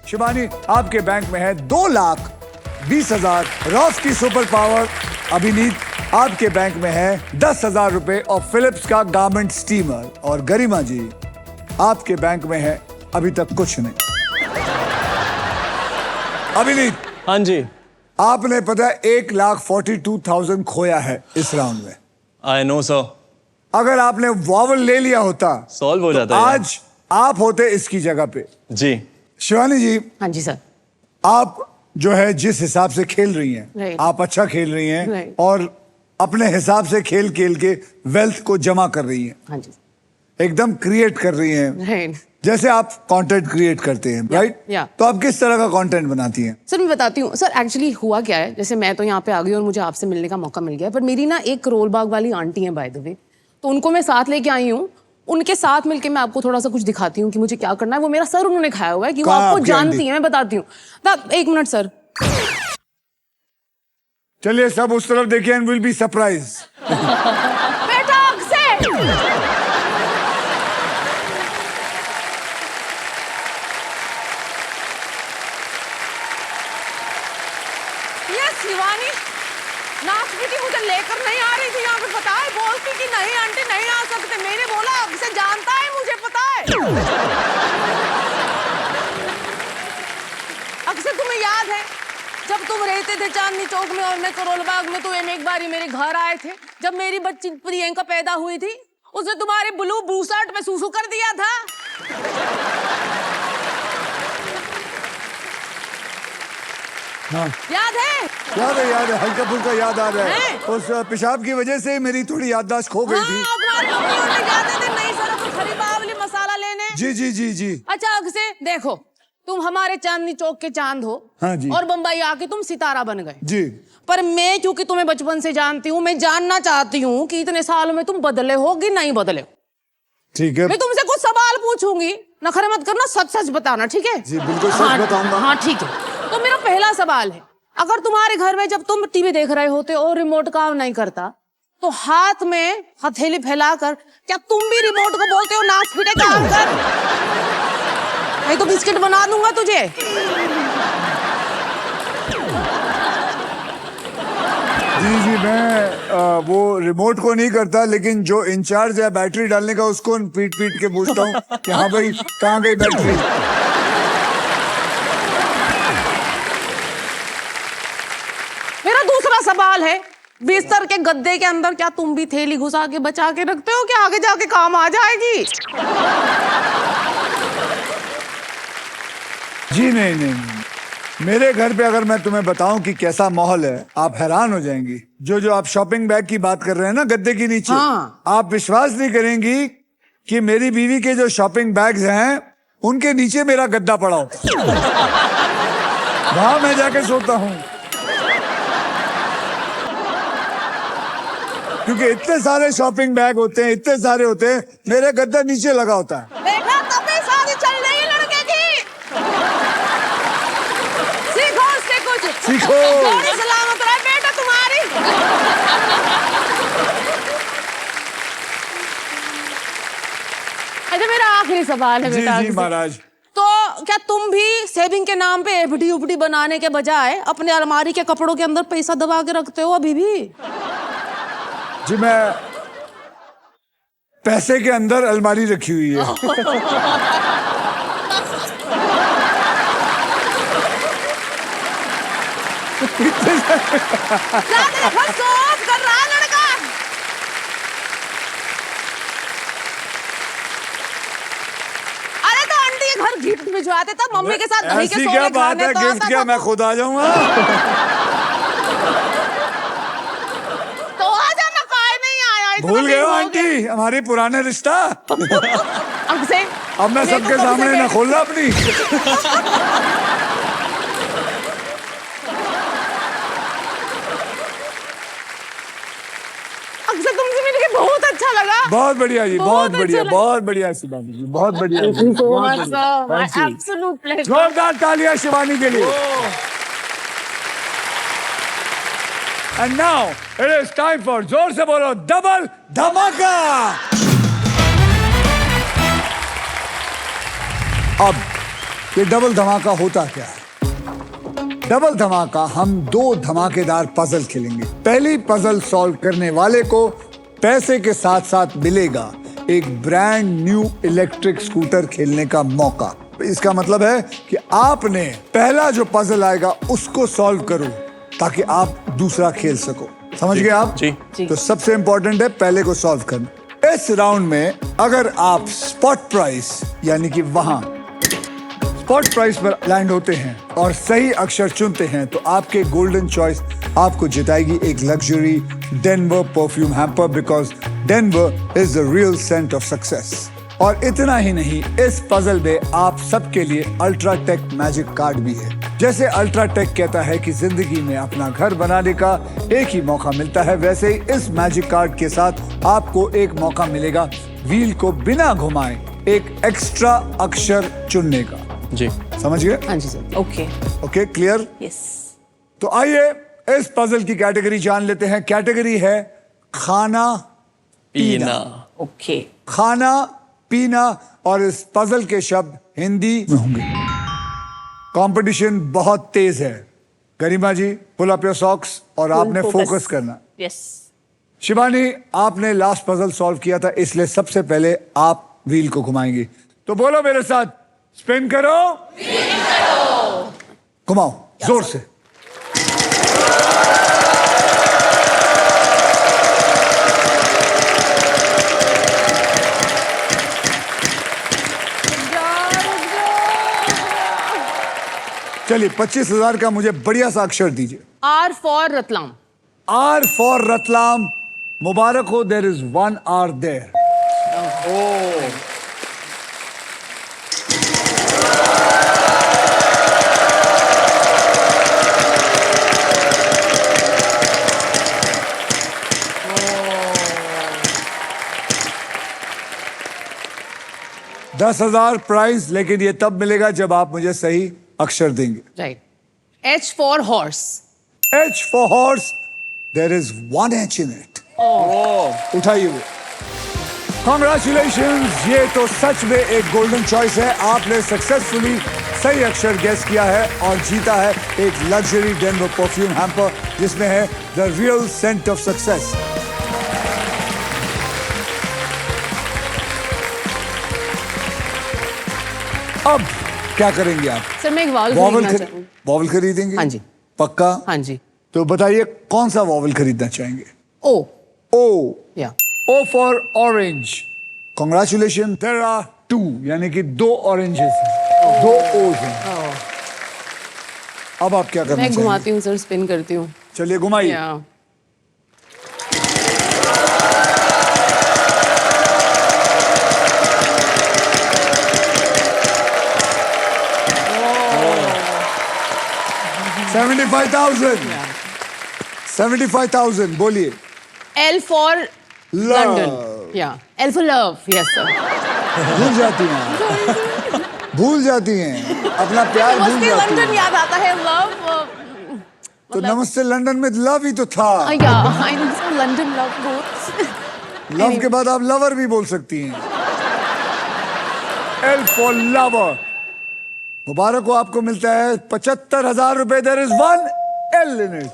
शिवानी, आपके बैंक में है 2,20,000। रॉस की सुपर पावर। अभिनीत, आपके बैंक में है 10,000 रुपए और फिलिप्स का गारमेंट स्टीमर। और गरिमा जी, आपके बैंक में है अभी तक कुछ नहीं। अभिनीत, हाँ जी, आपने पता है 1,42,000 खोया है इस राउंड में। I know sir. अगर आपने वॉवल ले लिया होता सॉल्व हो जाता तो है आज आप होते इसकी जगह पे। जी। शिवानी जी, हाँ जी सर। आप जो है जिस हिसाब से खेल रही हैं, Right. आप अच्छा खेल रही हैं Right. और अपने हिसाब से खेल खेल के वेल्थ को जमा कर रही हैं, हाँ जी। एकदम क्रिएट कर रही हैं, राइट जैसे आप कंटेंट क्रिएट करते हैं, राइट? yeah. तो आप किस तरह का कंटेंट बनाती हैं? सर मैं बताती हूँ सर, एक्चुअली हुआ क्या है, जैसे मैं तो यहाँ पे आ गई और मुझे आपसे मिलने का मौका मिल गया, पर मेरी ना एक करोल बाग वाली आंटी है बाय द वे, तो उनको मैं साथ लेके आई हूँ। उनके साथ मिलके मैं आपको थोड़ा सा कुछ दिखाती हूँ कि मुझे क्या करना है। वो मेरा सर उन्होंने खाया हुआ है कि वो कहाँ आपको आपकी जानती आंटी? है, मैं बताती हूँ। एक मिनट सर। चलिए सब उस तरफ देखिए एंड विल बी सरप्राइज। बेटा अक्षय, ये शिवानी नाचती थी, मुझे लेकर नहीं आ रही थी यहाँ पे, पता है, बोलती कि नहीं आंटी नहीं आ सकते। मैंने बोला अक्षय जानता है, मुझे पता है। अक्षय तुम्हें याद है जब तुम रहते थे चांदनी चौक में और मैं करोल बाग में, तो एक बार मेरे घर आए थे जब मेरी बच्ची प्रियंका पैदा हुई थी। उसने तुम्हारे ब्लू बूशर्ट में सूसू कर दिया था। हाँ। याद है? याद है, हल्का फुल्का याद आ रहा है। हैं? उस पेशाब की वजह से मेरी थोड़ी याददाश्त खो गई थी। हाँ, तुम्हारी मम्मी उन्हें जाते थे नहीं सर तो खरी बावली मसाला लेने। जी जी जी जी। अच्छा अक्षय देखो, तुम हमारे चांदनी चौक के चांद हो। हाँ जी। और बम्बई आके तुम सितारा बन गए जी। पर मैं क्योंकि तुम्हें बचपन से जानती हूँ, मैं जानना चाहती हूँ कि इतने सालों में तुम बदले हो कि नहीं बदले। ठीक है। मैं तुमसे कुछ सवाल पूछूंगी, नखरे मत करना, सच सच बताना, ठीक है? जी बिल्कुल सच बताऊंगा। हाँ ठीक है। तो मेरा पहला सवाल है, अगर तुम्हारे घर में जब तुम टीवी देख रहे होते और रिमोट काम नहीं करता, तो हाथ में हथेली फैलाकर क्या तुम भी रिमोट को बोलते हो नाच पीटे काम कर? नहीं तो बिस्किट बना दूंगा तुझे। जी जी, मैं वो रिमोट को नहीं करता, लेकिन जो इंचार्ज है बैटरी डालने का उसको पीट पीट के पूछता हूँ कि हाँ भाई कहाँ गई बैटरी। मेरा दूसरा सवाल है, बिस्तर के गद्दे के अंदर क्या तुम भी थैली घुसा के बचा के रखते हो कि आगे जाके काम आ जाएगी? जी नहीं नहीं नहीं, मेरे घर पे अगर मैं तुम्हें बताऊं कि कैसा माहौल है, आप हैरान हो जाएंगी। जो आप शॉपिंग बैग की बात कर रहे हैं ना गद्दे के नीचे, हाँ। आप विश्वास नहीं करेंगी कि मेरी बीवी के जो शॉपिंग बैग्स हैं उनके नीचे मेरा गद्दा पड़ा होता है। वहां मैं जाके सोता हूँ, क्योंकि इतने सारे शॉपिंग बैग होते हैं, इतने सारे होते हैं, मेरे गद्दा नीचे लगा होता है। देखा तभी शादी चल रही है लड़के की। सीखो उससे कुछ। सीखो। जोड़ी सलामत रहे बेटा तुम्हारी। अच्छा मेरा आखिरी सवाल है जी बेटा जी आपसे। महाराज। तो क्या तुम भी सेविंग के नाम पे एफडी उफडी बनाने के बजाय अपने अलमारी के कपड़ों के अंदर पैसा दबा के रखते हो अभी भी? जी मैं पैसे के अंदर अलमारी रखी हुई है। सोच कर रहा लड़का। अरे तो आंटी के घर गिफ्ट भिजवाते तब मम्मी के साथ दही के ऐसी सोने क्या बात खाने है, तो गिफ्ट आता क्या, था मैं खुद आ जाऊंगा। तो आ जाना, काहे नहीं आया? इतना भूल गए दिन हो हो आंटी हमारी पुराने रिश्ता। अक्षय, अब मैं सबके तो सामने ना खोलना अपनी। अक्षय तुमसे मिलके बहुत अच्छा लगा। बहुत बढ़िया जी, बहुत बहुत अच्छा बढ़िया, लगा। बहुत बढ़िया शिवानी जी, बहुत बढ़िया। Absolute pleasure. जोरदार तालियां शिवानी के लिए। And now it is time for, जोर से बोलो, डबल धमाका। अब कि डबल धमाका होता क्या है। डबल धमाका, हम 2 धमाकेदार पजल खेलेंगे। पहली पजल सॉल्व करने वाले को पैसे के साथ साथ मिलेगा एक ब्रांड न्यू इलेक्ट्रिक स्कूटर खेलने का मौका। इसका मतलब है कि आपने पहला जो पजल आएगा उसको सॉल्व करो ताकि आप दूसरा खेल सको। समझ गए आप? जी। तो सबसे इंपॉर्टेंट है पहले को सॉल्व करना। इस राउंड में अगर आप स्पॉट प्राइस यानी कि वहां स्पॉट प्राइस पर लैंड होते हैं और सही अक्षर चुनते हैं तो आपके गोल्डन चॉइस आपको जिताएगी एक luxury Denver perfume hamper, because Denver is the real scent of success. और इतना ही नहीं, इस पजल में आप सबके लिए अल्ट्राटेक मैजिक कार्ड भी है। जैसे अल्ट्राटेक कहता है कि जिंदगी में अपना घर बनाने का एक ही मौका मिलता है, वैसे ही इस मैजिक कार्ड के साथ आपको एक मौका मिलेगा व्हील को बिना घुमाए एक एक्स्ट्रा अक्षर चुनने का। जी। समझ गए? हाँ जी sir. Okay. Okay, clear? Yes. तो आइए इस पजल की कैटेगरी जान लेते हैं। कैटेगरी है खाना पीना। ओके। खाना पीना, और इस पजल के शब्द हिंदी में होंगे। कंपटीशन बहुत तेज है। गरिमा जी, पुल अप योर सॉक्स और आपने फोकस करना। यस। शिवानी, आपने लास्ट पजल सॉल्व किया था, इसलिए सबसे पहले आप व्हील को घुमाएंगे। तो बोलो मेरे साथ, स्पिन करो, घुमाओ जोर से। चलिए, 25,000 का मुझे बढ़िया सा अक्षर दीजिए। R for Ratlam. R for Ratlam. मुबारक हो, there is 1 R there. $10,000 prize, लेकिन ये तब मिलेगा जब आप मुझे सही अक्षर देंगे। Right. H for horse. H for horse, there is 1 H in it. उठाइए वो। Congratulations, ये तो सच में एक गोल्डन चॉइस है। आपने सक्सेसफुली सही अक्षर गेस किया है और जीता है एक लग्जरी डेनवर परफ्यूम हैम्पर जिसमें है the real scent of success. अब क्या करेंगे आप? सर मैं एक वावल वॉवल खरीदना चाहूँ। वॉवल खरीदेंगे? हाँ जी। पक्का? हाँ जी। तो बताइए कौन सा वॉवल खरीदना चाहेंगे? ओ। ओ। या। O for orange. Congratulations. There are 2, यानी कि 2 oranges हैं, 2 O's हैं। अब आप क्या करना मैं चाहेंगे? घुमाती हूँ सर, स्पिन करती हूँ। चलिए घुमाइए। या। $75,000 बोलिए। L for Love. लंदन। या। L for love. Yes sir. भूल जाती हैं, भूल जाती हैं अपना प्यार भूल नमस्ते जाती लंदन हैं। याद आता है। लव। तो नमस्ते लंदन में लव ही तो था। या I know London love both. Love के बाद आप लवर भी बोल सकती हैं। L for lover. मुबारक हो, आपको मिलता है $75,000। There is 1 L in it.